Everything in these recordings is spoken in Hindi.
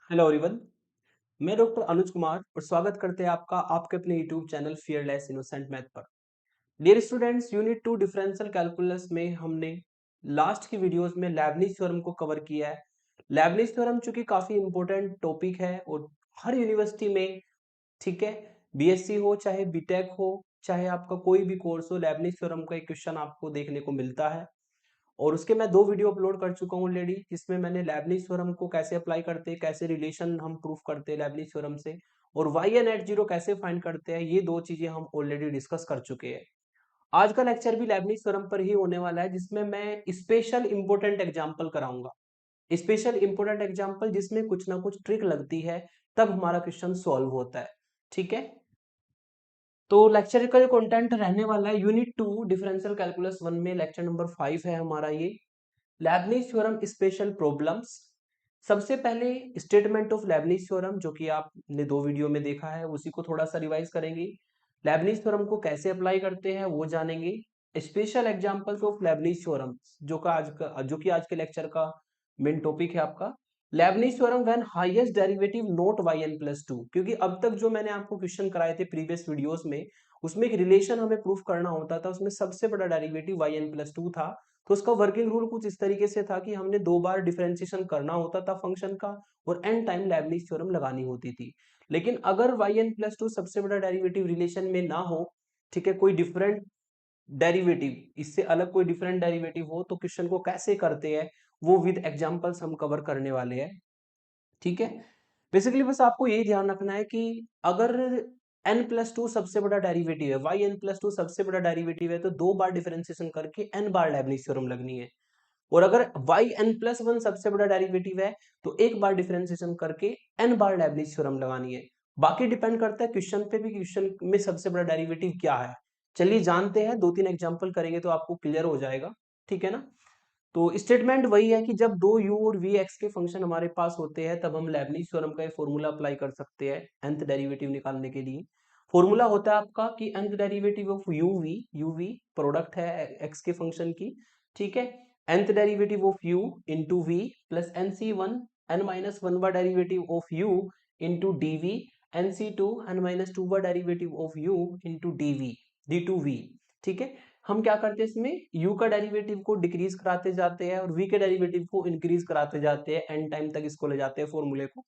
Hello everyone. मैं डॉक्टर अनुज कुमार और स्वागत करते हैं आपका आपके अपने YouTube channel fearless innocent math पर। Dear students, unit 2 differential calculus में हमने लास्ट की वीडियोस में लेबनिज थ्योरम को कवर किया है। लेबनिज थ्योरम चूंकि काफी इंपॉर्टेंट टॉपिक है और हर यूनिवर्सिटी में, ठीक है, बीएससी हो चाहे बीटेक हो चाहे आपका कोई भी कोर्स हो, लेबनिज थ्योरम का एक क्वेश्चन आपको देखने को मिलता है। और उसके मैं 2 वीडियो अपलोड कर चुका हूँ ऑलरेडी, जिसमें मैंने लेबनिज थ्योरम को कैसे अप्लाई करते हैं, कैसे रिलेशन हम प्रूफ करते हैं लेबनिज थ्योरम से, और वाई एन एट जीरो कैसे फाइंड करते हैं, ये 2 चीजें हम ऑलरेडी डिस्कस कर चुके हैं। आज का लेक्चर भी लेबनिज थ्योरम पर ही होने वाला है, जिसमें मैं स्पेशल इंपॉर्टेंट एग्जांपल कराऊंगा। स्पेशल इंपॉर्टेंट एग्जांपल जिसमें कुछ ना कुछ ट्रिक लगती है, तब हमारा क्वेश्चन सॉल्व होता है। ठीक है, तो लेक्चर का जो कंटेंट रहने वाला है, यूनिट 2 डिफरेंशियल कैलकुलस 1 में लेक्चर नंबर 5 है हमारा ये, लेबनिज थ्योरम स्पेशल प्रॉब्लम्स। सबसे पहले स्टेटमेंट ऑफ लेबनिज थ्योरम, जो कि आपने 2 वीडियो में देखा है, उसी को थोड़ा सा रिवाइज करेंगे। लेबनिज थ्योरम को कैसे अप्लाई करते हैं वो जानेंगे। Special examples of Lebanese theorem, जो कि आज के लेक्चर का मेन टॉपिक है आपका। Leibniz theorem when highest derivative not y n plus two, क्योंकि अब तक जो मैंने आपको क्वेश्चन कराए थे प्रीवियस वीडियोस में, उसमें एक रिलेशन हमें प्रूफ करना होता था, उसमें सबसे बड़ा derivative y n plus two था। तो उसका वर्किंग रूल कुछ इस तरीके से था कि हमने 2 बार डिफरेंशिएशन करना होता था फंक्शन का, और एन टाइम लेबनिज थ्योरम लगानी होती थी। लेकिन अगर वाई एन प्लस टू सबसे बड़ा डेरिवेटिव रिलेशन में ना हो, ठीक है, कोई डिफरेंट डेरिवेटिव, इससे अलग कोई डिफरेंट डेरिवेटिव हो, तो क्वेश्चन को कैसे करते हैं वो विद एग्जांपल्स हम कवर करने वाले हैं। ठीक है, बेसिकली बस आपको यही ध्यान रखना है कि अगर n प्लस टू सबसे बड़ा डेरिवेटिव है, वाई एन प्लस टू सबसे बड़ा डेरिवेटिव है, तो 2 बार डिफरेंशिएशन करके n बार लेबनिज थ्योरम लगनी है। और अगर वाई एन प्लस वन सबसे बड़ा डेरिवेटिव है, तो 1 बार डिफरेंशिएशन करके n बार लेबनिज थ्योरम लगानी है। बाकी डिपेंड करता है क्वेश्चन पे भी, क्वेश्चन में सबसे बड़ा डेरिवेटिव क्या है। चलिए जानते हैं, 2-3 एग्जांपल करेंगे तो आपको क्लियर हो जाएगा। ठीक है ना। तो स्टेटमेंट वही है कि जब 2 u और v x के फंक्शन हमारे पास होते हैं, तब हम लेबनिज थ्योरम का फॉर्मूला अप्लाई कर सकते हैं nth डेरिवेटिव निकालने के लिए। फॉर्मूला होता है आपका कि nth derivative of uv product है x के फंक्शन की, ठीक है, nth derivative of u into v plus nc1 n minus one बार derivative of u into dv, nc2 n minus to bar derivative of u into dv d2v। ठीक है, हम क्या करते हैं इसमें, u का डेरिवेटिव को डिक्रीज कराते जाते हैं और v के डेरिवेटिव को इंक्रीज कराते जाते हैं, एन टाइम तक इसको ले जाते हैं फॉर्मूले को।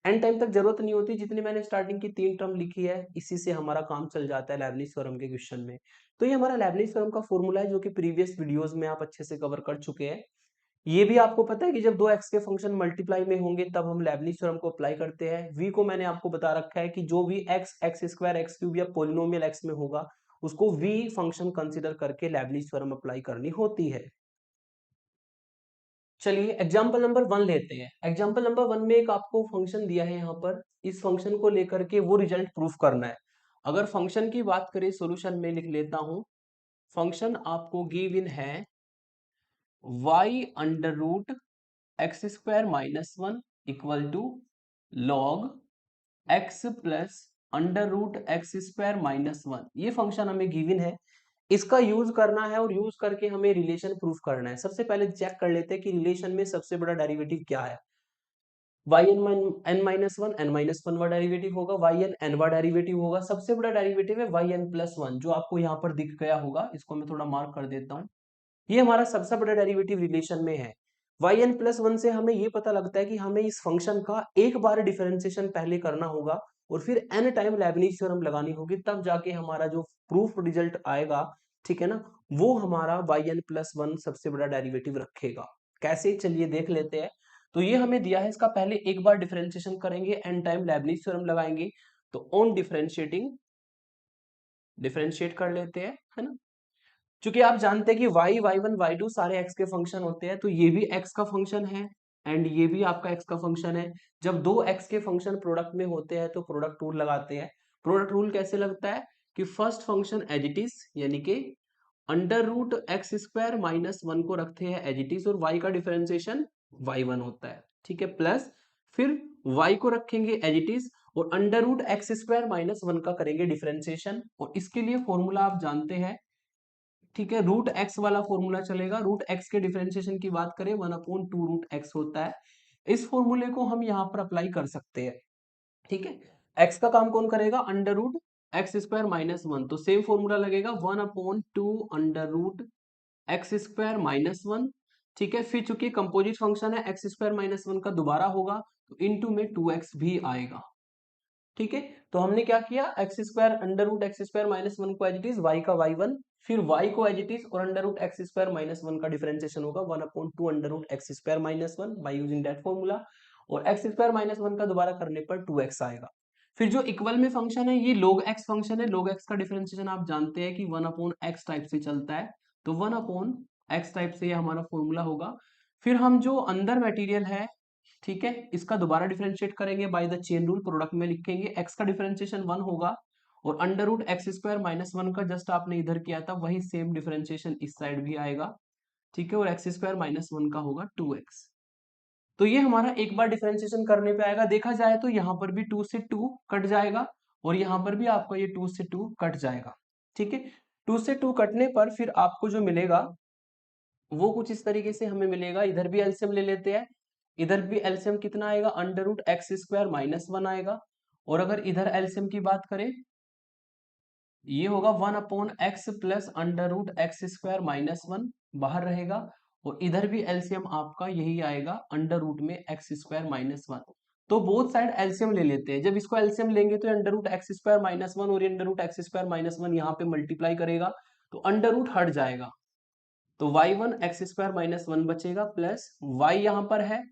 एन टाइम तक जरूरत नहीं होती, जितनी मैंने स्टार्टिंग की 3 टर्म लिखी है, इसी से हमारा काम चल जाता है लेबनिज थ्योरम के क्वेश्चन में। तो ये हमारा लेबनिज थ्योरम का फॉर्मूला है, जो कि प्रीवियस वीडियोस में आप अच्छे से कवर कर चुके हैं। ये भी आपको पता है कि जब 2x के फंक्शन मल्टीप्लाई में होंगे, तब हम लेबनिज थ्योरम को अप्लाई करते हैं। v को मैंने आपको बता रखा है कि जो भी x, x square, x cube या पोलिनोमियल x में होगा, उसको v फंक्शन कंसीडर करके लेबनिज थ्योरम अप्लाई करनी होती है। चलिए एग्जांपल नंबर 1 लेते हैं। एग्जांपल नंबर 1 में एक आपको फंक्शन दिया है, यहाँ पर इस फंक्शन को लेकर के वो रिजल्ट प्रूफ करना है। अगर फंक्शन की बात करें, सॉल्यूशन में लिख लेता हूं। फंक्शन आपको गिव इन है y under root x square minus one equal to log x plus under root x square minus one. ये फंक्शन हमें गिवन है, इसका यूज करना है और यूज करके हमें रिलेशन प्रूफ करना है। सबसे पहले चेक कर लेते हैं कि रिलेशन में सबसे बड़ा डेरिवेटिव क्या है। Y n minus one, n minus one बार डेरिवेटिव होगा, वाई एन एन बार डेरिवेटिव होगा। सबसे बड़ा डेरिवेटिव है वाई एन प्लस वन, जो आपको यहाँ पर दिख गया होगा, इसको मैं थोड़ा मार्क कर देता हूँ। ये हमारा सबसे बड़ा डेरिवेटिव रिलेशन में है। वाई एन प्लस वन से हमें ये पता लगता है कि हमें इस फंक्शन का 1 बार डिफरेंशिएशन पहले करना होगा और फिर एन टाइम लेबनिज थ्योरम लगानी होगी, तब जाके हमारा जो प्रूफ रिजल्ट आएगा, ठीक है ना, वो हमारा वाई एन प्लस वन सबसे बड़ा डेरिवेटिव रखेगा। कैसे, चलिए देख लेते हैं। तो ये हमें दिया है, इसका पहले 1 बार डिफरेंशिएशन करेंगे, एन टाइम लेबनिज थ्योरम लगाएंगे। तो ऑन डिफरेंशिएटिंग, डिफरेंशिएट कर लेते हैं, है ना। क्योंकि आप जानते हैं कि y1 y2 सारे x के फंक्शन होते हैं, तो ये भी x का फंक्शन है एंड ये भी आपका x का फंक्शन है। जब 2 x के फंक्शन प्रोडक्ट में होते हैं, तो प्रोडक्ट रूल लगाते हैं। प्रोडक्ट रूल कैसे लगता है कि first function as it is, यानी कि under root x square minus one को रखते हैं एज इट इज, और y का डिफरेंशिएशन y1 होता है, ठीक है, प्लस फिर y को रखेंगे एज इट इज और under root x square minus one का करेंगे डिफरेंशिएशन। और इसके लिए फॉर्मूला आप जानते हैं, ठीक है, रूट एक्स वाला फॉर्मूला चलेगा। रूट एक्स के डिफरेंशिएशन की बात करें, 1/2 रूट एक्स होता है। इस फॉर्मूले को हम यहाँ पर अप्लाई कर सकते हैं। ठीक है, एक्स का काम कौन करेगा, under root x square minus one, तो सेम फॉर्मूला लगेगा 1/2 under root x square minus one. ठीक है, फिर चूंकि कंपोजिट फंक्शन है एक्स स्क्वायर माइनस वन का दोबारा होगा तो इनटू में 2x भी आएगा। ठीक है, तो हमने क्या किया, x square under root x square minus one को एज इट इज, वाई का वाई वन, फिर वाई को एज इट इज, और under root x square minus one का डिफरेंशिएशन होगा 1/2 under root x square minus one by using that formula, और एक्स स्क्वायर माइनस वन का दोबारा करने पर 2x आएगा। फिर जो इक्वल में फंक्शन है ये log x फंक्शन है, log x का डिफरेंशिएशन आप जानते हैं कि 1/x टाइप से चलता है, तो 1/x टाइप से ये हमारा फॉर्मूला होगा। फिर हम जो अंदर मटेरियल है, ठीक है, इसका दोबारा डिफरेंशिएट करेंगे by the chain rule, product में लिखेंगे, x का डिफरेंशिएशन 1 होगा, और under root x square minus one का जस्ट आपने इधर किया था वही सेम डिफरेंशिएशन इस साइड भी आएगा। ठीक है, और एक्स स्क्वायर माइनस वन का होगा 2x। तो ये हमारा एक बार डिफरेंशिएशन करने पे आएगा, देखा जाए तो यहाँ पर भी 2 से 2 कट जाएगा, और यहाँ पर भी आपका ये 2 से 2 कट जाएगा। ठीक है, 2 से 2 कटने पर फिर आपको जो मिलेगा वो कुछ इस तरीके से हमें मिलेगा, इधर भी एलसीएम ले लेते हैं, इधर भी एलसीएम कितना आएगा, under root x square minus one आएगा, और अगर इधर एलसीएम की बात करें ये होगा 1/x plus under root x square minus one, बाहर रहेगा, और इधर भी एलसीएम आपका यही आएगा अंडर रूट में एक्स स्क्वायर माइनस वन। तो बोथ साइड एलसीएम ले लेते हैं, जब इसको एलसीएम लेंगे तो under root x square minus one और under root x square minus one यहाँ पे मल्टीप्लाई करेगा तो अंडर रूट हट जाएगा, तो y1 x square minus one बचेगा, प्लस y यहाँ पर है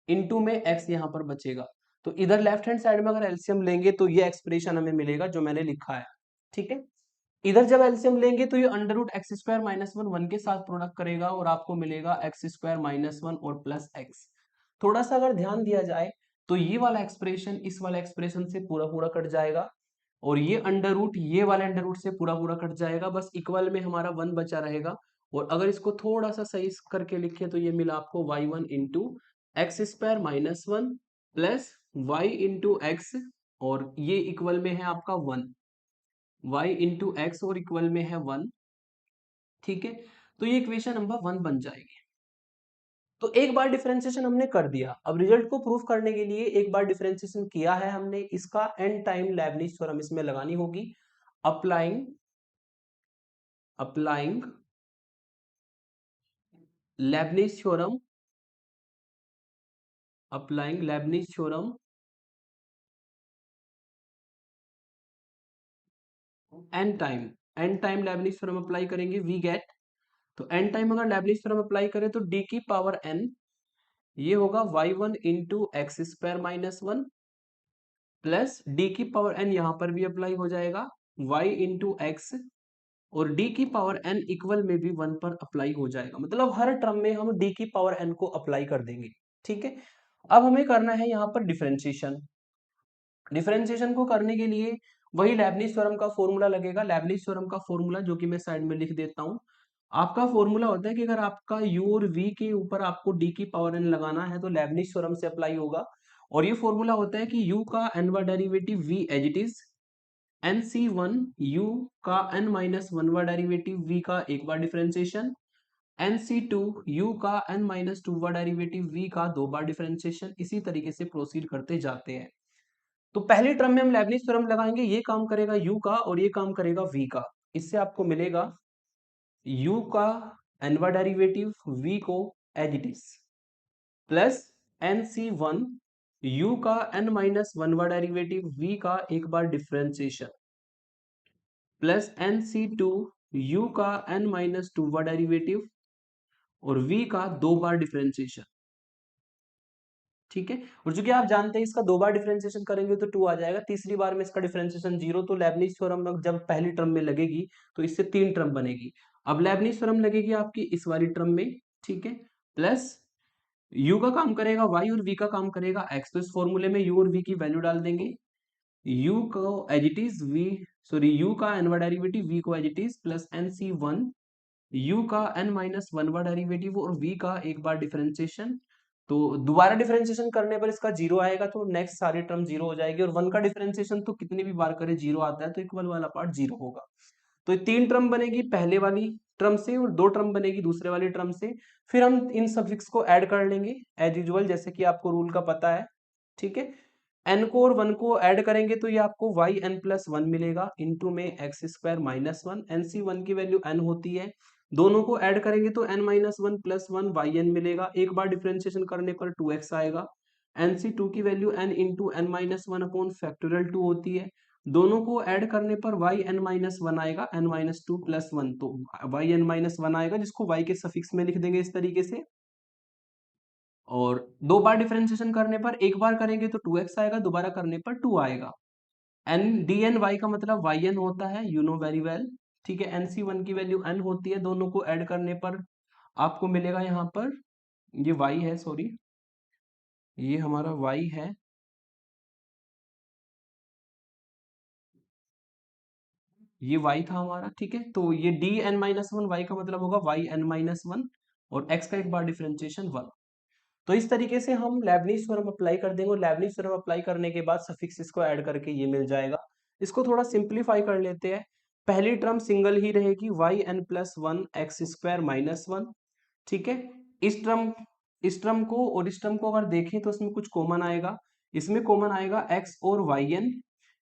इनटू में x यहाँ पर बचेगा। तो इधर लेफ्ट हैंड साइड में अगर एलसीएम लेंगे तो ये एक्सप्रेशन हमें मिलेगा जो मैंने लिखा है। ठीक है, इधर जब एलसीएम लेंगे तो ये under root x square minus one one के साथ प्रोडक्ट करेगा और आपको मिलेगा एक्स स्क्वायर माइनस वन और प्लस एक्स। थोड़ा सा अगर ध्यान दिया जाए तो ये वाला एक्सप्रेशन इस वाला एक्सप्रेशन से पूरा पूरा कट जाएगा, और ये अंडर रूट ये वाले अंडर रूट से पूरा पूरा कट जाएगा, बस इक्वल में हमारा वन बचा रहेगा। और अगर इसको थोड़ा सा सही करके लिखे तो ये मिला आपको y one into x square minus one plus y into x, और ये इक्वल में है आपका वन, y इंटू एक्स और इक्वल में है वन। ठीक है, तो ये इक्वेशन नंबर वन बन जाएगी। तो एक बार डिफरेंशिएशन हमने कर दिया, अब रिजल्ट को प्रूफ करने के लिए एक बार डिफरेंशिएशन किया है हमने, इसका एन टाइम लेबनिज थ्योरम इसमें लगानी होगी, applying applying Leibniz theorem, applying Leibniz theorem n time Leibniz theorem apply करेंगे, वी गेट, तो एन टाइम अगर लेबनिज थ्योरम अप्लाई करें तो डी की पावर एन, ये होगा y one into x square minus one, plus d की पावर एन यहां पर भी अप्लाई हो जाएगा y इंटू एक्स, और d की पावर n इक्वल में भी वन पर अप्लाई हो जाएगा, मतलब हर टर्म में हम d की पावर n को अप्लाई कर देंगे। ठीक है, अब हमें करना है यहाँ पर डिफरेंशिएशन। डिफरेंशिएशन को करने के लिए वही लेबनिज थ्योरम का फॉर्मूला लगेगा, लेबनिज थ्योरम का फॉर्मूला जो कि मैं साइड में लिख देता हूँ। आपका फॉर्मूला होता है कि अगर आपका u और v के ऊपर आपको d की पावर n लगाना है तो लेबनिज थ्योरम से अप्लाई होगा, और ये फॉर्मूला होता है कि u का n वां derivative v as it is, nc1 u का n माइनस वन वां डेरिवेटिव v का एक बार डिफरेंशिएशन, nc2 u का n माइनस टू वां डेरिवेटिव v का दो बार डिफरेंशिएशन, इसी तरीके से प्रोसीड करते जाते हैं। तो पहली टर्म में हम लेबनिज थ्योरम लगाएंगे, ये काम करेगा u का और ये काम करेगा v का, इससे आपको मिलेगा u का n वां डेरिवेटिव v को as it is, plus nc1 u का n माइनस वन वां डेरिवेटिव v का एक बार डिफरेंशिएशन, प्लस nc2 u का n माइनस टू वां डेरिवेटिव और v का दो बार डिफरेंशिएशन। ठीक है, और चूंकि आप जानते हैं इसका दो बार डिफरेंशिएशन करेंगे तो टू आ जाएगा, तीसरी बार में इसका डिफरेंशिएशन जीरो, तो लेबनिज थ्योरम जब पहली टर्म में लगेगी तो इससे तीन टर्म बनेगी। अब लेबनिज थ्योरम लगेगी आपकी इस वाली टर्म में, ठीक है, प्लस u का काम करेगा y और v का काम करेगा x, तो इस फॉर्मूले में u और v की वैल्यू डाल देंगे, u को as it is v, sorry u का n वां डेरिवेटिव v को as it is, plus nc1 u का n माइनस वन वां डेरिवेटिव और v का एक बार डिफरेंशिएशन, तो दोबारा डिफरेंशिएशन करने पर इसका जीरो आएगा तो नेक्स्ट सारी टर्म जीरो हो जाएगी, और वन का डिफरेंशिएशन तो कितनी भी बार करे जीरो आता है, तो इक्वल वाला पार्ट जीरो होगा। तो 3 टर्म बनेगी पहले वाली टर्म से और 2 टर्म बनेगी दूसरे वाली टर्म से। फिर हम इन सफिक्स को ऐड कर लेंगे एज यूजुअल, जैसे कि आपको रूल का पता है। ठीक है, n को और 1 को ऐड करेंगे तो ये आपको वाई एन प्लस वन मिलेगा, इंटू में x square minus one. NC one की वैल्यू n होती है, दोनों को ऐड करेंगे तो n minus one plus one y n मिलेगा। एक बार डिफ्रेंशिएशन करने पर 2x आएगा। एनसी टू की value n into n minus one upon factorial two होती है, दोनों को ऐड करने पर वाई एन माइनस वन आएगा, n minus two plus one, तो वाई एन माइनस वन आएगा जिसको वाई के सफिक्स में लिख देंगे इस तरीके से। और दो बार डिफरेंशिएशन करने पर, एक बार करेंगे तो 2x आएगा, दोबारा करने पर 2 आएगा। एन डी एन वाई का मतलब वाई एन होता है, यू नो वेरी वेल। ठीक है, एनसी वन की वैल्यू n होती है, दोनों को ऐड करने पर आपको मिलेगा यहाँ पर, ये y है, सॉरी ये हमारा y है, ये y था हमारा। ठीक है, तो ये D n minus one, y का मतलब होगा वाई एन माइनस वन, और x का एक बार डिफरेंशिएशन 1। तो इस तरीके से हम लेबनिज थ्योरम अप्लाई कर देंगे, और लेबनिज थ्योरम अप्लाई करने के बाद सफिक्स इसको ऐड करके ये मिल जाएगा। इसको थोड़ा सिंप्लीफाई कर लेते हैं। पहली टर्म सिंगल ही रहेगी, y n plus one x square minus one. ठीक है, इस टर्म इस टर्म को और इस टर्म को अगर देखें तो इसमें कुछ कॉमन आएगा, इसमें कॉमन आएगा x और वाई एन,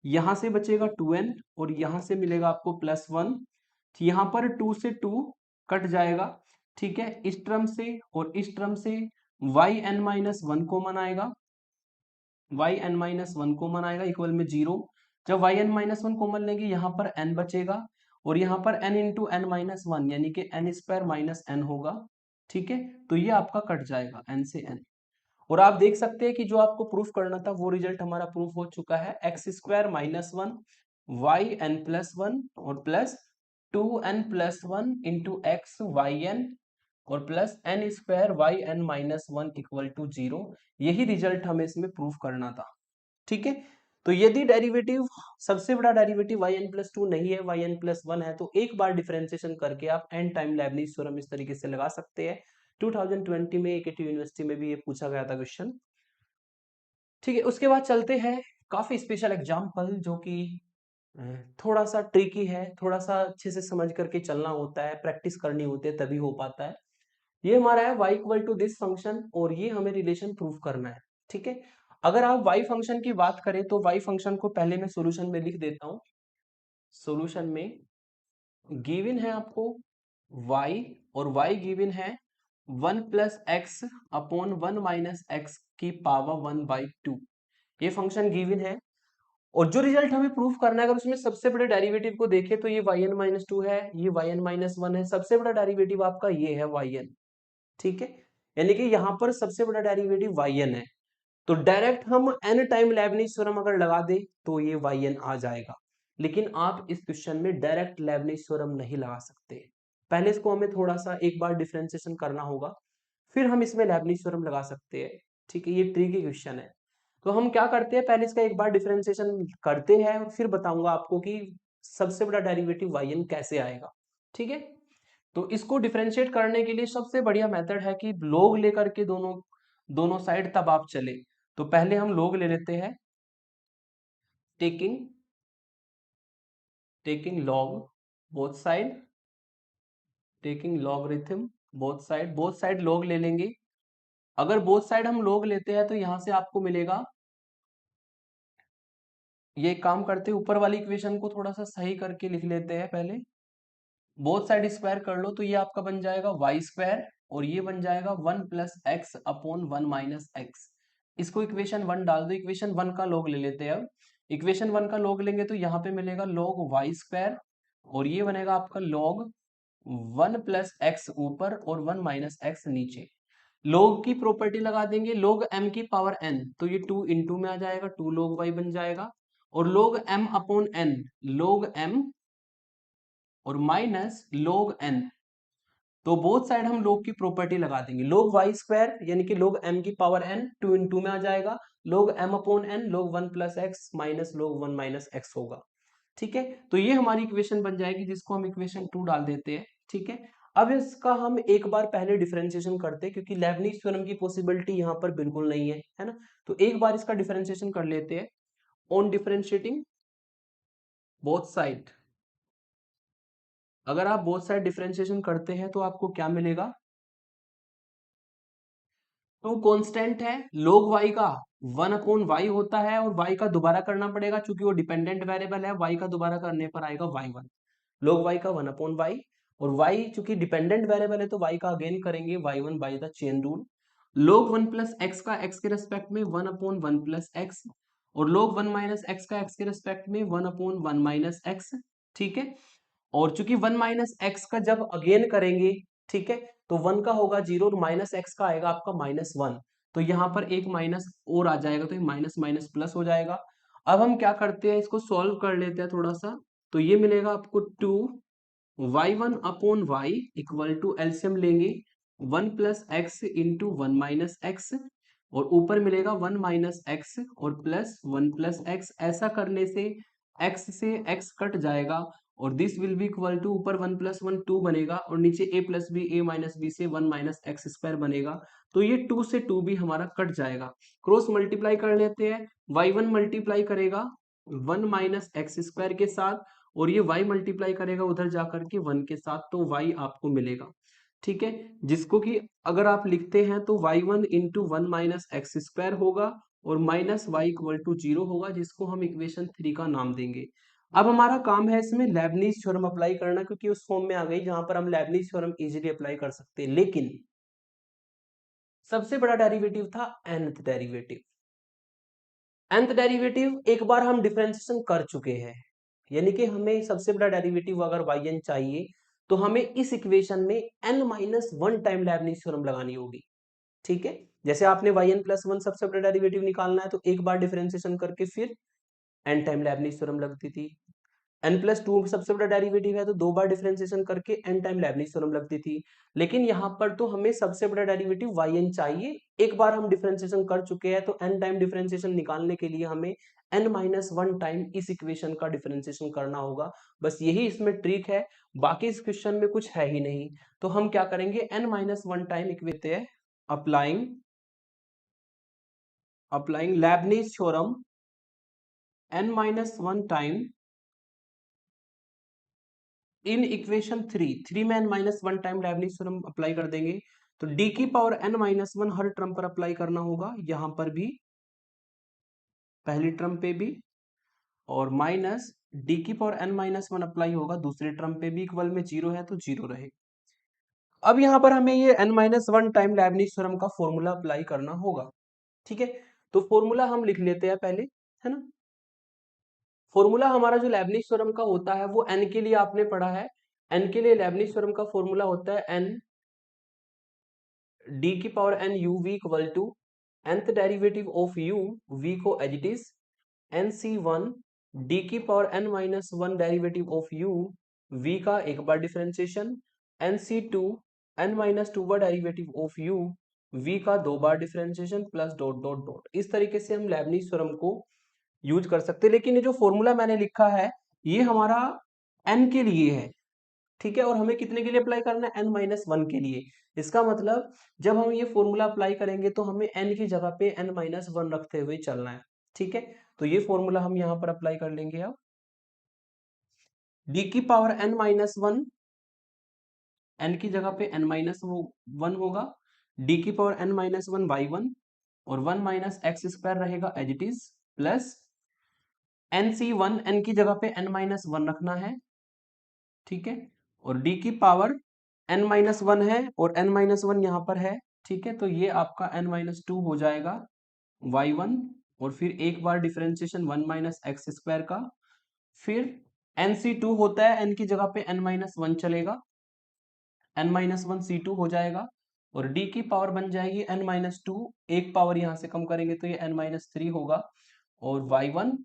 यहां से बचेगा 2n और यहां से मिलेगा आपको प्लस वन। यहाँ पर 2 से 2 कट जाएगा। ठीक है, इस टर्म से और इस टर्म से y n minus one common आएगा, y n minus one common आएगा इक्वल में 0। जब y n minus one common लेंगे यहाँ पर n बचेगा, और यहाँ पर n into n minus one यानी कि n स्क्वायर माइनस एन होगा। ठीक है, तो ये आपका कट जाएगा n से n। और आप देख सकते हैं कि जो आपको प्रूफ करना था वो रिजल्ट हमारा प्रूफ हो चुका है। X square minus one y n plus one और plus 2n plus one into x y n और plus n square y n minus one equal to 0। यही रिजल्ट हमें इसमें प्रूफ करना था। ठीक है, तो यदि डेरिवेटिव, सबसे बड़ा derivative y n plus two नहीं है, वाई एन प्लस वन है, तो एक बार डिफरेंशिएशन करके आप एन टाइम लेबनिज थ्योरम इस तरीके से लगा सकते हैं। 2020 में एकेटी यूनिवर्सिटी में भी ये पूछा गया था क्वेश्चन। ठीक है, उसके बाद चलते हैं काफी स्पेशल एग्जाम्पल जो कि अ, थोड़ा सा ट्रिकी है, थोड़ा सा अच्छे से समझ करके चलना होता है, प्रैक्टिस करनी होती है तभी हो पाता है। ये हमारा है y equal to this function, और ये हमें रिलेशन प्रूफ करना है। ठीक है, अगर आप y फंक्शन की बात करें तो y फंक्शन को पहले मैं सॉल्यूशन में लिख देता हूं। सॉल्यूशन में गिवन है आपको y, और y गिवन है 1 plus x upon one minus x की पावर 1/2। ये फंक्शन गिवन है, और जो रिजल्ट हमें प्रूफ करना है, अगर उसमें सबसे बड़े डेरिवेटिव को देखें तो ये वाई एन माइनस टू है, ये वाई एन माइनस वन है, सबसे बड़ा डेरिवेटिव आपका ये है वाई एन। ठीक है, यानी कि यहाँ पर सबसे बड़ा डेरिवेटिव वाई एन है, तो डायरेक्ट हम एन टाइम लेबनिज थ्योरम अगर लगा दे तो ये वाई एन आ जाएगा। लेकिन आप इस क्वेश्चन में डायरेक्ट लेबनिज थ्योरम नहीं लगा सकते, पहले इसको हमें थोड़ा सा एक बार डिफरेंशिएशन करना होगा, फिर हम इसमें लेबनिज थ्योरम लगा सकते हैं। ठीक है, ये ट्रिकी क्वेश्चन है। तो हम क्या करते हैं, पहले इसका एक बार डिफरेंशिएशन करते हैं और फिर बताऊंगा आपको कि सबसे बड़ा डेरिवेटिव वाई एन कैसे आएगा। ठीक है, तो इसको डिफरेंशिएट करने के लिए सबसे बढ़िया मेथड है कि लोग लेकर के दोनों दोनों साइड तब आप चले। तो पहले हम लोग ले लेते हैं, taking taking log both side, taking logarithm both side log ले लेंगे। अगर बोथ साइड हम लॉग लेते हैं तो यहां से आपको मिलेगा, ये एक काम करते हैं, ऊपर वाली इक्वेशन को थोड़ा सा सही करके लिख लेते हैं पहले। बोथ साइड स्क्वायर कर लो तो ये आपका बन जाएगा वाई स्क्वायर, और ये बन जाएगा 1 plus x upon one minus x. इसको इक्वेशन 1 डाल दो, इक्वेशन 1 का लॉग ले लेते हैं। अब इक्वेशन 1 का लॉग लेंगे तो यहाँ पे मिलेगा लॉग वाई स्क्वायर, और ये बनेगा आपका लॉग 1 प्लस एक्स ऊपर और 1 माइनस एक्स नीचे। लॉग की प्रॉपर्टी लगा देंगे, लॉग m की पावर n, तो ये 2 इंटू में आ जाएगा, 2 log y बन जाएगा, और log m upon n, log m और माइनस log n। तो बोथ साइड हम log की प्रॉपर्टी लगा देंगे, log y स्क्वायर यानी कि log m की पावर n 2 इंटू में आ जाएगा, log m upon n log 1 plus x minus log 1 minus x होगा। ठीक है, तो ये हमारी इक्वेशन बन जाएगी जिसको हम इक्वेशन 2 डाल देते हैं। ठीक है, अब इसका हम एक बार पहले डिफरेंशिएशन करते हैं क्योंकि लेबनिज थ्योरम की पॉसिबिलिटी यहाँ पर बिल्कुल नहीं है ना। तो एक बार इसका डिफरेंशिएशन कर लेते हैं। ऑन डिफरेंशिएटिंग बोथ साइड अगर आप बोथ साइड डिफरेंशिएशन करते हैं तो आपको क्या मिलेगा, टू कांस्टेंट है, log y का 1/y होता है और y का दोबारा करना पड़ेगा क्योंकि वो डिपेंडेंट वेरिएबल है, y का दोबारा करने पर आएगा y1, log y का 1/y, और y चूंकि डिपेंडेंट वेरिएबल है तो y का अगेन करेंगे y1 bye the chain rule, log 1 plus x का x के रेस्पेक्ट में 1/1 प्लस एक्स, और log 1 माइनस एक्स का x के रेस्पेक्ट में 1/1 माइनस एक्स, ठीक है। और चूंकि 1 माइनस एक्स का जब अगेन करेंगे, ठीक है, तो 1 का होगा 0 और माइनस एक्स का आएगा आपका -1, तो यहाँ पर एक माइनस और आ जाएगा, तो ये माइनस माइनस प्लस हो जाएगा। अब हम क्या करते हैं, इसको सॉल्व कर लेते हैं थोड़ा सा, तो ये मिलेगा आपको 2y1/y इक्वल टू एलसीएम लेंगे 1 plus x into 1 minus x, और ऊपर मिलेगा 1 माइनस एक्स और प्लस 1 प्लस एक्स। ऐसा करने से x से x कट जाएगा और this will be equal to, ऊपर 1 प्लस 1 2 बनेगा और नीचे a plus b a minus b से 1 माइनस एक्स स्क्वायर बनेगा, तो ये 2 से 2 भी हमारा कट जाएगा। क्रॉस मल्टीप्लाई कर लेते हैं, y1 मल्टीप्लाई करेगा 1 माइनस एक्स स्क्वायर के साथ, और ये y मल्टीप्लाई करेगा उधर जाकर के 1 के साथ, तो y आपको मिलेगा, ठीक है, जिसको कि अगर आप लिखते हैं तो y1 into 1 minus x square होगा और माइनस वाई इक्वल टू 0 होगा, जिसको हम इक्वेशन 3 का नाम देंगे। अब हमारा काम है इसमें लेबनीज थ्योरम अप्लाई करना, क्योंकि उस फॉर्म में आ गई जहां पर हम लेबनीज थ्योरम इजीली अप्लाई कर सकते हैं, लेकिन सबसे बड़ा डेरिवेटिव था nth डेरिवेटिव। nth डेरिवेटिव एक बार हम डिफरेंशिएशन कर चुके हैं, यानी कि हमें सबसे बड़ा डेरिवेटिव अगर yn चाहिए तो हमें इस इक्वेशन में n-1 टाइम लेबनीज थ्योरम लगानी होगी, ठीक है। जैसे आपने yn+1 सबसे बड़ा डेरिवेटिव निकालना है तो एक बार डिफरेंशिएशन करके फिर n टाइम लेबनीज थ्योरम लगती थी। n+2 सबसे बड़ा डेरिवेटिव है तो दो बार डिफरेंशिएशन करके n टाइम लेबनीज थ्योरम लगती थी, लेकिन यहाँ पर तो हमें सबसे बड़ा डेरिवेटिव yn चाहिए। एक बार हम डिफरेंशिएशन कर चुके हैं तो n टाइम डिफरेंशिएशन निकालने के लिए हमें n-1 टाइम इस इक्वेशन का डिफरेंशिएशन करना होगा। बस यही इसमें ट्रिक है, बाकी इस क्वेश्चन में कुछ है ही नहीं। तो हम क्या करेंगे, n-1 time equation applying Lebanese theorem n-1 time in equation 3 में n-1 time Lebanese theorem apply कर देंगे, तो d की पावर n-1 हर टर्म पर अप्लाई करना होगा, यहां पर भी पहली टर्म पे भी, और माइनस d की पावर n-1 अप्लाई होगा दूसरे टर्म पे भी, इक्वल में 0 है तो 0 रहे। अब यहां पर हमें ये n-1 टाइम लेबनीज थ्योरम का फॉर्मूला अप्लाई करना होगा, ठीक है। तो फॉर्मूला हम लिख लेते हैं पहले, है ना। फॉर्मूला हमारा जो लेबनीज थ्योरम का होता है वो n के लिए आपने पढ़ा है, n के लिए लेबनीज थ्योरम का फॉर्मूला होता है n d की power n u v equal to nth derivative of u, v को as it is nc1 d की power n-1 derivative of u, v का एक बार डिफरेंशिएशन, nc2 n-2 बार डेरिवेटिव ऑफ u, v का दो बार differentiation plus dot dot dot. इस तरीके से हम लेबनीज थ्योरम को यूज कर सकते हैं, लेकिन ये जो फॉर्मूला मैंने लिखा है ये हमारा n के लिए है, ठीक है, और हमें कितने के लिए अप्लाई करना है, n-1 के लिए। इसका मतलब जब हम ये फॉर्मूला अप्लाई करेंगे तो हमें n की जगह पे n-1 रखते हुए चलना है, ठीक है। तो ये फॉर्मूला हम यहाँ पर अप्लाई कर लेंगे। अब d की पावर n-1, n की जगह पे n-1 होगा, d की पावर n-1 y1 और 1 माइनस एक्स स्क्वायर रहेगा as it is, plus nc1, n की जगह पे n-1 रखना है, ठीक है, और d की पावर n-1 है और n-1 यहाँ पर है, ठीक है, तो ये आपका n-2 हो जाएगा y1, और फिर एक बार डिफरेंशिएशन 1 माइनस एक्स स्क्वायर का, फिर nc2 होता है, n की जगह पे n-1 चलेगा, n-1 c2 हो जाएगा, और d की पावर बन जाएगी n-2, एक पावर यहां से कम करेंगे तो ये n-3 होगा, और y1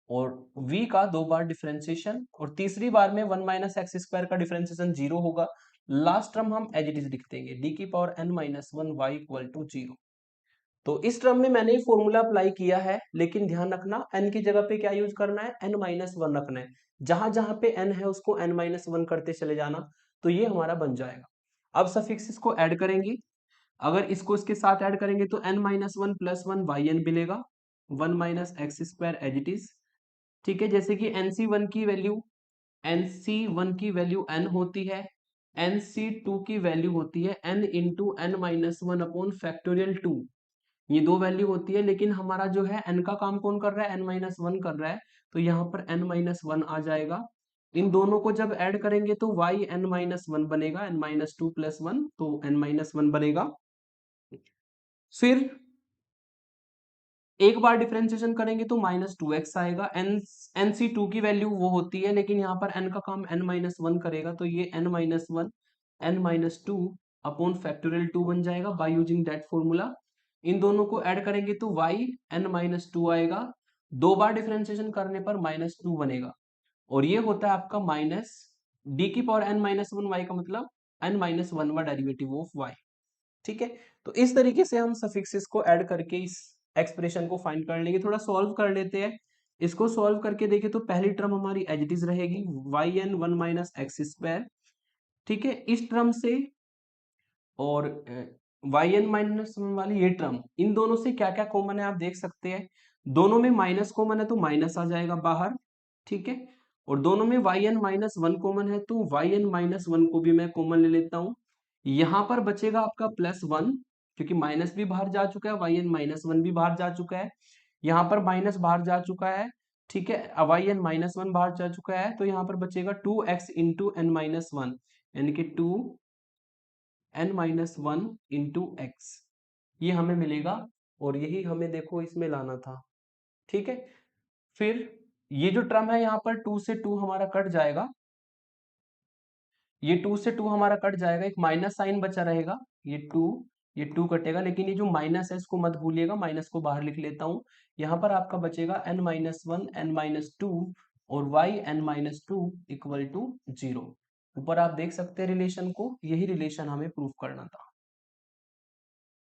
और v का दो बार डिफरेंशिएशन, और तीसरी बार में 1 माइनस एक्स स्क्वायर का डिफरेंशिएशन 0 होगा। लास्ट टर्म हम एज इट इज लिख देंगे, d की power n-1 y equal to 0। तो इस टर्म में मैंने फॉर्मूला अप्लाई किया है, लेकिन ध्यान रखना n की जगह पे क्या यूज करना है, n-1 रखना है, जहां जहां पे n है उसको n-1 करते चले जाना, तो ये हमारा बन जाएगा। अब सफिक्स इसको ऐड करेंगे, अगर इसको इसके साथ ऐड करेंगे तो n-1 प्लस 1 yn मिलेगा, 1 minus x square as it is, ठीक है। जैसे कि nc1 की वैल्यू NC1 की वैल्यू n होती है, NC2 की वैल्यू होती है n into n minus one upon factorial 2। ये दो वैल्यू होती है, लेकिन हमारा जो है n का काम कौन कर रहा है, n माइनस वन कर रहा है, तो यहाँ पर n माइनस वन आ जाएगा। इन दोनों को जब ऐड करेंगे तो y n माइनस वन बनेगा, n minus two plus one, तो n माइनस वन बनेगा। फिर एक बार डिफरेंशिएशन करेंगे तो माइनस टू एक्स आएगा। NC2 की वैल्यू वो होती है, लेकिन यहाँ पर n का काम n माइनस वन करेगा, तो ये n minus one n minus two upon factorial 2 बन जाएगा बाय यूजिंग दैट फॉर्मूला। इन दोनों को ऐड करेंगे तो y n माइनस टू आएगा, दो बार डिफरेंशिएशन करने पर माइनस टू बनेगा, और ये होता है आपका माइनस डी की power n minus one y, का मतलब n minus one derivative of y। ठीक है, तो इस तरीके से हम सफिक्सेस को ऐड करके इस एक्सप्रेशन को फाइंड कर लेंगे। थोड़ा सॉल्व कर लेते हैं। इसको सॉल्व करके देखें तो पहली टर्म हमारी एज इट इज रहेगी, y n one minus x square. ठीक है, इस टर्म से और वाई एन माइनस वन वाली ये टर्म, इन दोनों से क्या क्या कॉमन है आप देख सकते हैं। दोनों में माइनस कॉमन है तो माइनस आ जाएगा बाहर। ठीक है, और दोनों में y n minus one common है तो वाई एन माइनस वन को भी मैं कॉमन ले लेता हूं। यहां पर बचेगा आपका प्लस वन, क्योंकि माइनस भी बाहर जा चुका है, वाई एन माइनस वन भी बाहर जा चुका है, यहाँ पर माइनस बाहर जा चुका है। ठीक है, वाई एन माइनस वन बाहर जा चुका है, तो यहाँ पर बचेगा two x into n minus one, यानी कि two n minus one into x, ये हमें मिलेगा, और यही हमें देखो इसमें लाना था। ठीक है, फिर ये जो टर्म है यहाँ पर टू से टू हमारा कट जाएगा, ये टू से टू हमारा कट जाएगा, एक माइनस साइन बचा रहेगा, ये टू कटेगा, लेकिन ये जो माइनस है इसको मत भूलिएगा, माइनस को बाहर लिख लेता हूं। यहाँ पर आपका बचेगा n minus one n minus two और y n minus two equal to zero. ऊपर आप देख सकते हैं रिलेशन को, यही रिलेशन हमें प्रूव करना था।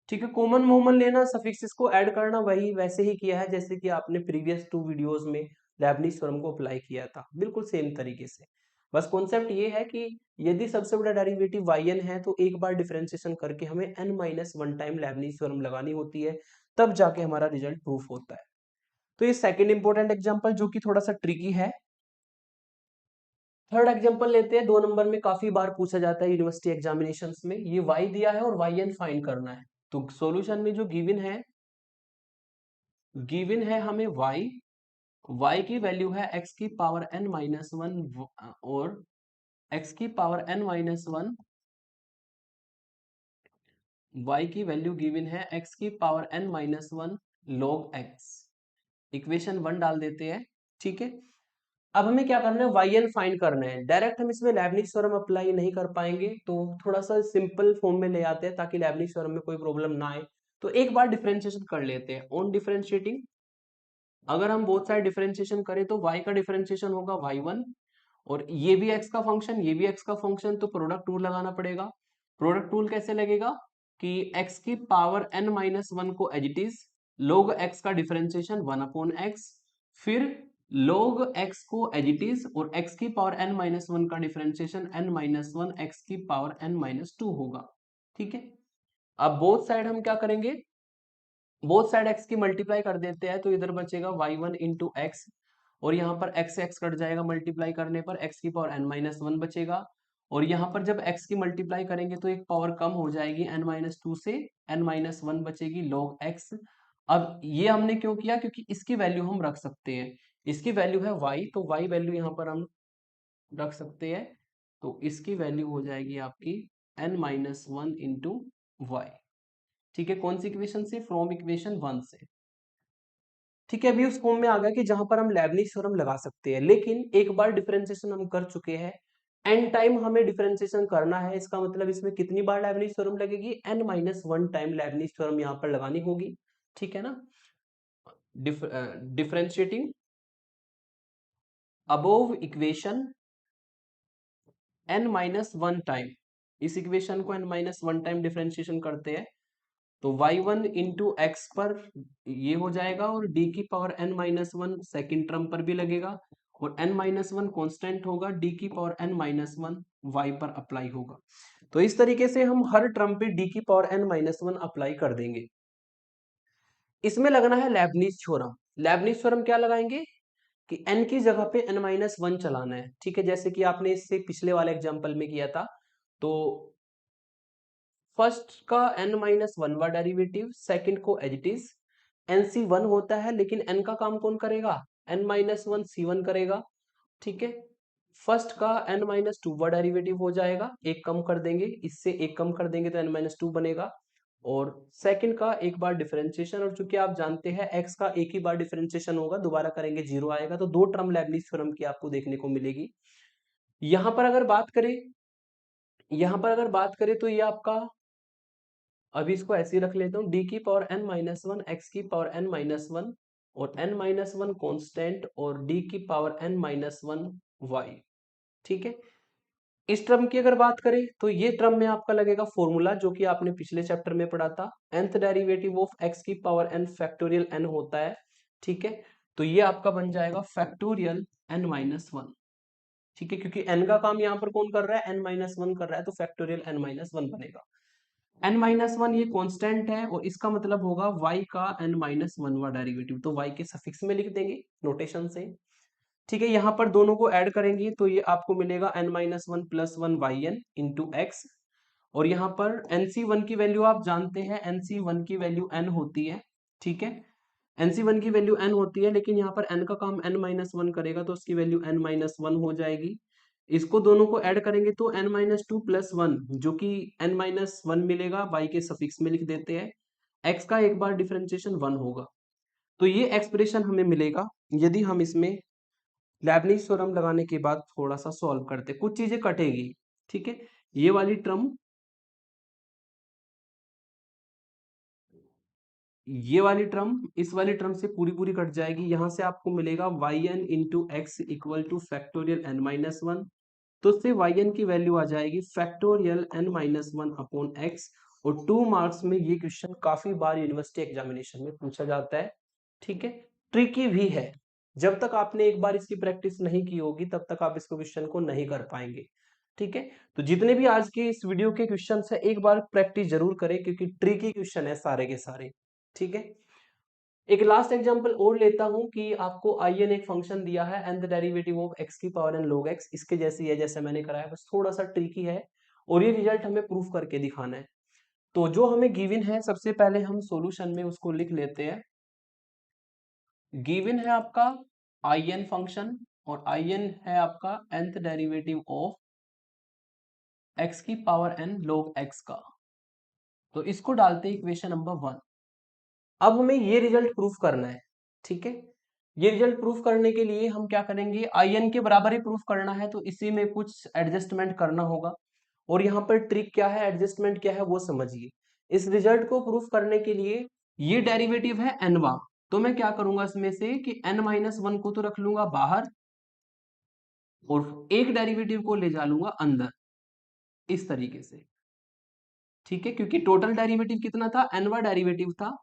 ठीक है, कॉमन मोमन लेना, सफिक्सेस को ऐड करना, वही वैसे ही किया है जैसे कि आपने प्रीवियस टू वीडियोस में लेबनिज थ्योरम को अप्लाई किया था, बिल्कुल सेम तरीके से। बस कॉन्सेप्ट ये है कि यदि सबसे बड़ा डेरिवेटिव yn है तो एक बार डिफरेंशिएशन करके हमें n minus one time Leibniz theorem लगानी होती है, तब जाके हमारा रिजल्ट प्रूफ होता है। तो ये सेकेंड इंपॉर्टेंट एग्जाम्पल जो कि थोड़ा सा ट्रिकी है। थर्ड एग्जांपल लेते हैं, 2 नंबर में काफी बार पूछा जाता है यूनिवर्सिटी एग्जामिनेशंस में। ये y दिया है और yn फाइंड करना है, तो सॉल्यूशन में जो गिवन है हमें y की वैल्यू है x की पावर n माइनस वन, और x की power n minus one, y की वैल्यू गिवन है x की power n minus one log x। Equation one डाल देते हैं। ठीक है, अब हमें क्या करना है, वाई एन फाइंड करना है। डायरेक्ट हम इसमें लेबनिज थ्योरम अप्लाई नहीं कर पाएंगे, तो थोड़ा सा सिंपल फॉर्म में ले आते हैं ताकि लेबनिज थ्योरम में कोई प्रॉब्लम ना आए। तो एक बार डिफरेंशिएशन कर लेते हैं। ऑन डिफरेंशिएटिंग, अगर हम बोथ साइड डिफरेंशिएशन करें तो y का डिफरेंशिएशन होगा y1, और ये भी x का फंक्शन, ये भी x का फंक्शन, तो प्रोडक्ट रूल लगाना पड़ेगा। प्रोडक्ट रूल कैसे लगेगा कि x की पावर n माइनस वन को as it is log x का डिफरेंशिएशन वन अपॉन x, फिर log x को एज इट इज, और x की पावर n माइनस वन का differentiation n minus one x की पावर n माइनस टू होगा। ठीक है, अब बोथ साइड हम क्या करेंगे, बोथ साइड x की मल्टीप्लाई कर देते हैं, तो इधर बचेगा y1 वन इंटू एक्स, और यहाँ पर x से x कट जाएगा, मल्टीप्लाई करने पर x की पावर n माइनस वन बचेगा, और यहाँ पर जब x की मल्टीप्लाई करेंगे तो एक पावर कम हो जाएगी, n माइनस टू से n माइनस वन बचेगी log x। अब ये हमने क्यों किया, क्योंकि इसकी वैल्यू हम रख सकते हैं, इसकी वैल्यू है y, तो y वैल्यू यहाँ पर हम रख सकते हैं, तो इसकी वैल्यू हो जाएगी आपकी n minus one into y. ठीक है, कौन सी इक्वेशन से, फ्रॉम इक्वेशन वन से। ठीक है, अभी उस फॉर्म में आ गया कि जहां पर हम लेबनिज थ्योरम लगा सकते हैं, लेकिन एक बार डिफरेंशिएशन हम कर चुके हैं, एन टाइम हमें डिफरेंशिएशन करना है, इसका मतलब इसमें कितनी बार लेबनिज थ्योरम लगेगी, n minus one time Leibniz theorem यहाँ पर लगानी होगी। ठीक है ना, differentiating above equation n minus one time, इस इक्वेशन को n minus one time differentiation करते हैं, तो y1 वन इंटू एक्स पर ये हो जाएगा, और d की power n minus one second term पर भी लगेगा, और n माइनस वन कॉन्स्टेंट होगा, d की power n minus one y पर अप्लाई होगा। तो इस तरीके से हम हर टर्म पे d की power n minus one apply कर देंगे। इसमें लगना है लेबनिज थ्योरम। लेबनिज थ्योरम क्या लगाएंगे कि n की जगह पे n-1 चलाना है, ठीक है। जैसे कि आपने इससे पिछले वाले एग्जांपल में किया था, तो फर्स्ट का n-1वां डेरिवेटिव, सेकंड को एज इट इज nc1 होता है, लेकिन n का काम कौन करेगा, n-1 c1 करेगा, ठीक है। फर्स्ट का n-2वां डेरिवेटिव हो जाएगा, एक कम कर देंगे, इससे एक कम कर देंगे तो n-2 बनेगा, और सेकंड का एक बार डिफरेंशिएशन, और चूंकि आप जानते हैं x का एक ही बार डिफरेंशिएशन होगा, दोबारा करेंगे 0 आएगा, तो दो टर्म लेबनिज थ्योरम की आपको देखने को मिलेगी। यहां पर अगर बात करें, तो ये आपका, अभी इसको ऐसे ही रख लेता हूँ, d की पावर n-1 x की पावर n-1 और n-1 कांस्टेंट और d की पावर n-1 y, ठीक है। इस टर्म की अगर बात करें तो ये टर्म में आपका लगेगा फॉर्मूला, जो कि आपने पिछले चैप्टर में पढ़ा था, nth डेरिवेटिव ऑफ x की पावर n फैक्टोरियल n होता है, ठीक है। तो ये आपका बन जाएगा फैक्टोरियल n-1, ठीक है, क्योंकि n का काम यहाँ पर कौन कर रहा है, n-1 कर रहा है, तो फैक्टोरियल n-1 बनेगा। n-1 ये कांस्टेंट है, और इसका मतलब होगा y का n-1वां डेरिवेटिव, तो y के सफिक्स में लिख देंगे नोटेशन से, ठीक है। यहाँ पर दोनों को ऐड करेंगे तो ये आपको मिलेगा n-1 plus 1 yn into x, और यहाँ पर nc1 की वैल्यू आप जानते हैं, nc1 की वैल्यू n होती है, ठीक है। nc1 की वैल्यू n होती है, लेकिन यहाँ पर n का काम n-1 करेगा, तो उसकी वैल्यू n-1 हो जाएगी। इसको दोनों को ऐड करेंगे तो n-2 प्लस 1, जो कि n-1 मिलेगा, y के सफिक्स में लिख देते हैं, x का एक बार डिफरेंशिएशन 1 होगा, तो ये एक्सप्रेशन हमें मिलेगा। यदि हम इसमें लेबनिज थ्योरम लगाने के बाद थोड़ा सा सॉल्व करते, कुछ चीजें कटेगी, ठीक है। ये वाली टर्म, ये वाली टर्म इस वाली टर्म से पूरी पूरी कट जाएगी, यहां से आपको मिलेगा yn into x equal two factorial n-1, तो उससे yn की वैल्यू आ जाएगी फैक्टोरियल n-1 अपॉन एक्स, और 2 मार्क्स में ये क्वेश्चन काफी बार यूनिवर्सिटी एग्जामिनेशन में पूछा जाता है, ठीक है। ट्रिकी भी है, जब तक आपने एक बार इसकी प्रैक्टिस नहीं की होगी तब तक आप इसको क्वेश्चन को नहीं कर पाएंगे, ठीक है। तो जितने भी आज के इस वीडियो के क्वेश्चन है, एक बार प्रैक्टिस जरूर करें, क्योंकि ट्रिकी क्वेश्चन है सारे के सारे, ठीक है। एक लास्ट एग्जांपल और लेता हूं कि आपको in एक फंक्शन दिया है, and the derivative of x की पावर n log x, इसके जैसी है जैसे मैंने कराया, बस थोड़ा सा ट्रिकी है, और ये रिजल्ट हमें प्रूफ करके दिखाना है। तो जो हमें गिवन है, सबसे पहले हम सॉल्यूशन में उसको लिख लेते हैं। गिवन है आपका in फंक्शन, और in है आपका nth डेरिवेटिव ऑफ x की पावर n log x का, तो इसको डालते हैं इक्वेशन नंबर 1। अब हमें ये रिजल्ट प्रूफ करना है, ठीक है। ये रिजल्ट प्रूफ करने के लिए हम क्या करेंगे, in के बराबर ही प्रूफ करना है, तो इसी में कुछ एडजस्टमेंट करना होगा, और यहाँ पर ट्रिक क्या है, एडजस्टमेंट क्या है, वो समझिए। इस रिजल्ट को प्रूफ करने के लिए ये डेरिवेटिव है nवा, तो मैं क्या करूंगा इसमें से कि n-1 को तो रख लूंगा बाहर, और एक डेरिवेटिव को ले जा लूंगा अंदर, इस तरीके से, ठीक है। क्योंकि टोटल डेरिवेटिव कितना था, nवा डेरिवेटिव था,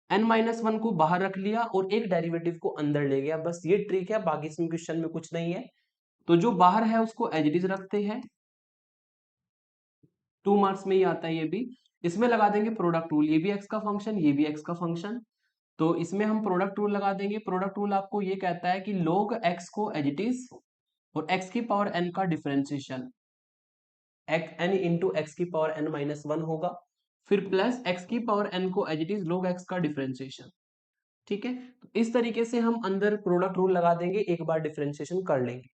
n-1 को बाहर रख लिया और एक डेरिवेटिव को अंदर ले गया, बस ये ट्रिक है, बाकी इसमें क्वेश्चन में कुछ नहीं है। तो जो बाहर है उसको एज इट इज रखते हैं, 2 मार्क्स में ही आता है ये भी। इसमें लगा देंगे प्रोडक्ट रूल, ये भी x का फंक्शन, ये भी x का फंक्शन, तो इसमें हम प्रोडक्ट रूल लगा देंगे। प्रोडक्ट रूल आपको ये कहता है कि log x को एज इट इज, और x की पावर n का डिफरेंशिएशन n इंटू एक्स की पावर n-1 होगा, फिर प्लस x की पावर n को as it is log x का डिफरेंशिएशन, ठीक है। तो इस तरीके से हम अंदर प्रोडक्ट रूल लगा देंगे, एक बार डिफरेंशिएशन कर लेंगे।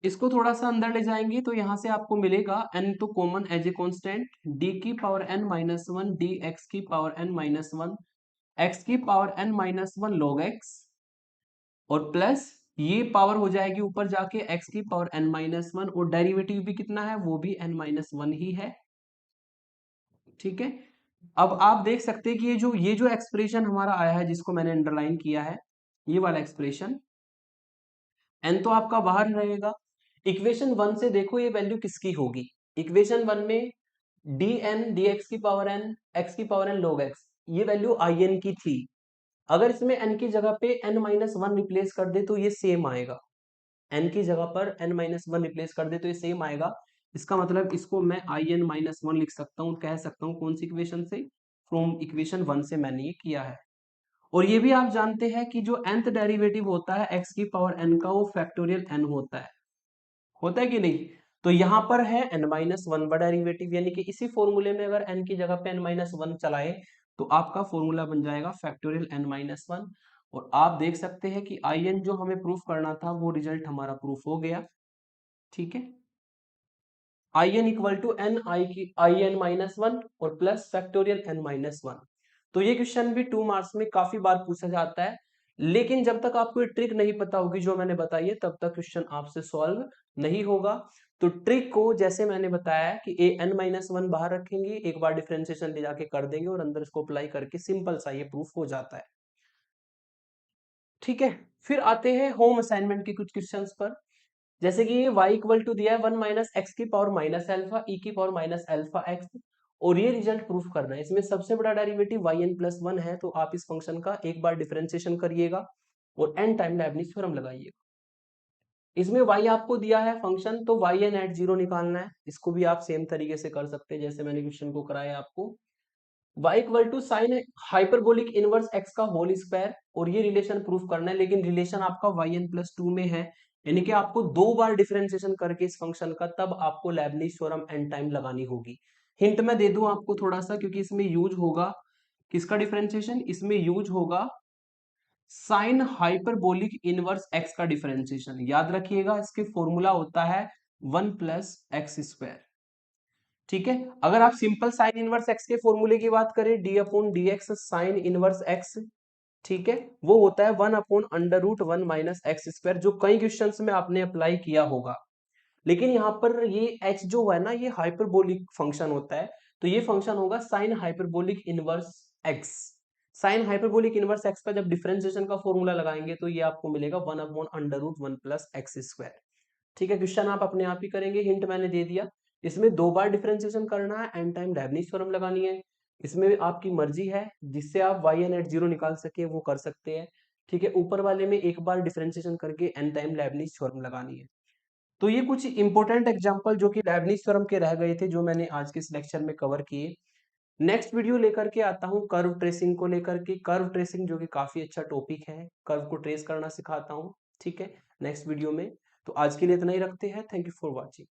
इसको थोड़ा सा अंदर ले जाएंगे तो यहां से आपको मिलेगा n तो common as a constant, d की पावर n-1 dx की पावर n-1 x की पावर n-1 log x, और प्लस ये पावर हो जाएगी ऊपर जाके x की पावर n-1, और डेरिवेटिव भी कितना है, वो भी n-1 ही है, ठीक है। अब आप देख सकते हैं कि ये जो एक्सप्रेशन हमारा आया है, जिसको मैंने अंडरलाइन किया है, ये वाला एक्सप्रेशन, n तो आपका बाहर रहेगा। इक्वेशन 1 से देखो ये वैल्यू किसकी होगी, इक्वेशन 1 में dn dx की पावर n x की पावर n log x, ये वैल्यू in की थी। अगर इसमें n की जगह पे n-1 रिप्लेस कर दे तो ये सेम आएगा, n की जगह पर n-1 रिप्लेस कर दे तो ये सेम आएगा। इसका मतलब इसको मैं in-1 लिख सकता हूँ, कह सकता हूँ कौन सी इक्वेशन से, फ्रॉम इक्वेशन 1 से मैंने ये किया है। और ये भी आप जानते हैं कि जो nth डेरिवेटिव होता है x की पावर n का, वो फैक्टोरियल n होता है कि नहीं। तो यहां पर है n-1 का डेरिवेटिव, यानी कि इसी फॉर्मूले में अगर n की जगह पे n-1 चलाए तो आपका फॉर्मूला बन जाएगा फैक्टोरियल n-1। और आप देख सकते हैं कि in जो हमें प्रूफ करना था वो रिजल्ट हमारा प्रूफ हो गया। ठीक है, in equal to n i n minus one और प्लस फैक्टोरियल n-1। तो ये क्वेश्चन भी 2 मार्क्स में काफी बार पूछा जाता है, लेकिन जब तक आपको ये ट्रिक नहीं पता होगी जो मैंने बताई है तब तक क्वेश्चन आपसे सॉल्व नहीं होगा। तो ट्रिक को जैसे मैंने बताया कि ए n-1 बाहर रखेंगे, एक बार डिफरेंशिएशन ले जाके कर देंगे और अंदर इसको अप्लाई करके सिंपल सा ये प्रूफ हो जाता है। ठीक है, फिर आते हैं होम असाइनमेंट के कुछ क्वेश्चंस पर। जैसे कि ये y इक्वल टू दिया है 1 माइनस एक्स की पावर माइनस अल्फा ई की पावर माइनस अल्फा एक्स, और ये रिजल्ट प्रूफ करना है। इसमें सबसे बड़ा derivative y n plus one है, तो आप इस फंक्शन का एक बार डिफरेंशिएशन करिएगा और एन टाइम लेबनिज थ्योरम लगाइएगा। इसमें y आपको दिया है फंक्शन, तो वाई एन एट जीरो निकालना है। इसको भी आप सेम तरीके से कर सकते हैं जैसे मैंने क्वेश्चन को कराया आपको। y equal to sine hyperbolic inverse x का होल स्क्वायर, और ये रिलेशन प्रूफ करना है, लेकिन रिलेशन आपका वाई एन प्लस टू में है, यानी कि आपको दो बार डिफरेंशिएशन करके इस फंक्शन का तब आपको लेबनिज थ्योरम एन टाइम लगानी होगी। हिंट मैं दे दूं आपको थोड़ा सा, क्योंकि इसमें यूज होगा किसका डिफरेंशिएशन, इसमें यूज होगा साइन हाइपरबोलिक इनवर्स एक्स का डिफरेंशिएशन। याद रखिएगा इसके फॉर्मूला होता है 1 प्लस एक्स स्क्वायर। ठीक है, अगर आप सिंपल साइन इनवर्स एक्स के फॉर्मूले की बात करें, d upon d x sine inverse x, ठीक है, वो होता है 1 upon under root 1 minus x square, जो कई क्वेश्चंस में आपने अप्लाई किया होगा। लेकिन यहाँ पर ये h जो है ना, ये हाइपरबोलिक फंक्शन होता है, तो ये फंक्शन होगा sign hyperbolic inverse x. Sign hyperbolic inverse x का जब डिफरेंशिएशन का फॉर्मूला लगाएंगे तो ये आपको मिलेगा 1 upon under root 1 plus x square. ठीक है, क्वेश्चन आप अपने आप ही करेंगे, हिंट मैंने दे दिया। इसमें दो बार डिफरेंशिएशन करना है, एंड टाइम लेबनिज थ्योरम लगानी है। इसमें आपकी मर्जी है, जिससे आप वाई एन एट जीरो निकाल सके वो कर सकते हैं। ठीक है, ऊपर वाले में एक बार डिफरेंशिएशन करके एन टाइम लेबनिज थ्योरम लगानी है। तो ये कुछ इंपॉर्टेंट एग्जांपल जो कि लेबनिज थ्योरम के रह गए थे, जो मैंने आज के इस लेक्चर में कवर किए। नेक्स्ट वीडियो लेकर के आता हूँ कर्व ट्रेसिंग को लेकर के, कर्व ट्रेसिंग जो कि काफी अच्छा टॉपिक है, कर्व को ट्रेस करना सिखाता हूँ। ठीक है, नेक्स्ट वीडियो में। तो आज के लिए इतना ही रखते हैं, थैंक यू फॉर वॉचिंग।